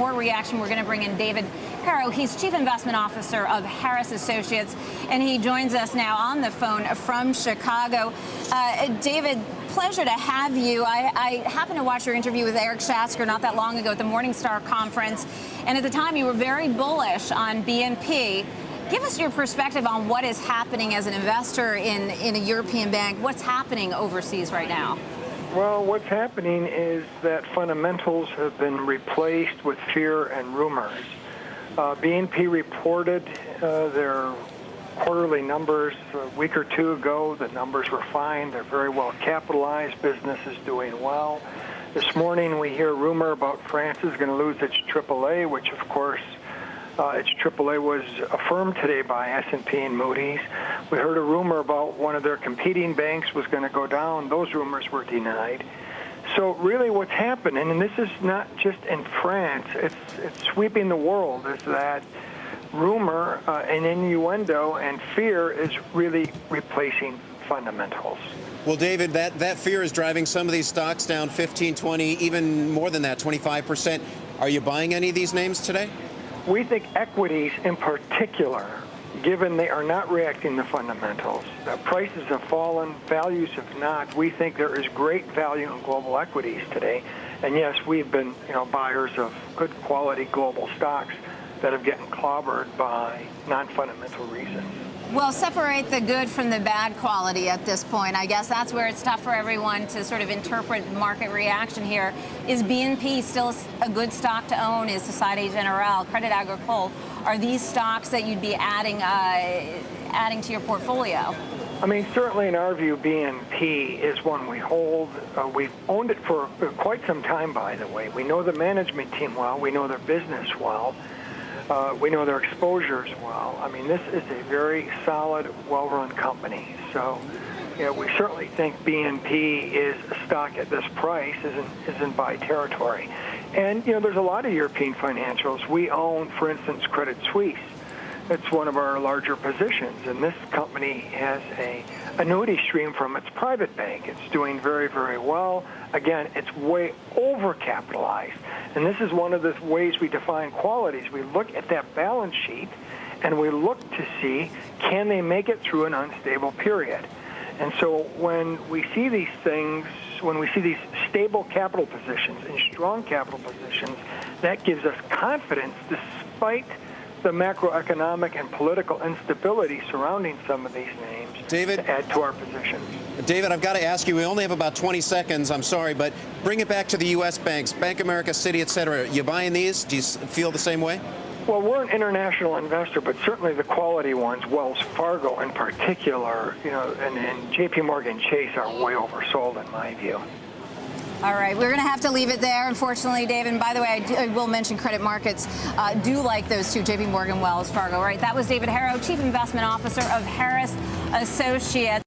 more reaction, we're going to bring in David Herro. He's Chief Investment Officer of Harris Associates, and he joins us now on the phone from Chicago. David, pleasure to have you. I happened to watch your interview with Eric Schatzker not that long ago at the Morningstar conference, and at the time you were very bullish on BNP. Give us your perspective on what is happening as an investor in a European bank. What's happening overseas right now? Well, what's happening is that fundamentals have been replaced with fear and rumors. BNP reported their quarterly numbers a week or two ago. The numbers were fine. They're very well capitalized. Business is doing well. This morning we hear rumor about France is going to lose its AAA, which of course its AAA was affirmed today by S&P and Moody's. We heard a rumor about one of their competing banks was going to go down. Those rumors were denied. So really what's happening, and this is not just in France, it's sweeping the world, is that rumor and innuendo and fear is really replacing fundamentals. Well, David, that fear is driving some of these stocks down 15, 20, even more than that, 25%. Are you buying any of these names today? We think equities in particular, given they are not reacting to fundamentals, that prices have fallen, values have not. We think there is great value in global equities today. And yes, we've been buyers of good quality global stocks that have gotten clobbered by non-fundamental reasons. Well, separate the good from the bad quality at this point. I guess that's where it's tough for everyone to sort of interpret market reaction here. Is BNP still a good stock to own? Is Societe Generale, Credit Agricole, are these stocks that you'd be adding to your portfolio? I mean, certainly in our view, BNP is one we hold. We've owned it for quite some time, by the way. We know the management team well. We know their business well. We know their exposures well. I mean, this is a very solid, well-run company. So, we certainly think BNP is a stock at this price is in buy territory. And, there's a lot of European financials. We own, for instance, Credit Suisse. It's one of our larger positions, and this company has an annuity stream from its private bank. It's doing very, very well. Again, it's way overcapitalized, and this is one of the ways we define qualities. We look at that balance sheet, and we look to see, can they make it through an unstable period? And so when we see these things, when we see these stable capital positions and strong capital positions, that gives us confidence despite the macroeconomic and political instability surrounding some of these names, David, to add to our positions. David, I've got to ask you, we only have about 20 seconds, I'm sorry, but bring it back to the U.S. banks, Bank of America, Citi, et cetera. You buying these? Do you feel the same way? Well, we're an international investor, but certainly the quality ones, Wells Fargo in particular, and J.P. Morgan Chase are way oversold in my view. All right, we're going to have to leave it there, unfortunately, Dave. And by the way, I will mention credit markets do like those two, J.P. Morgan, Wells Fargo. Right, that was David Herro, Chief Investment Officer of Harris Associates.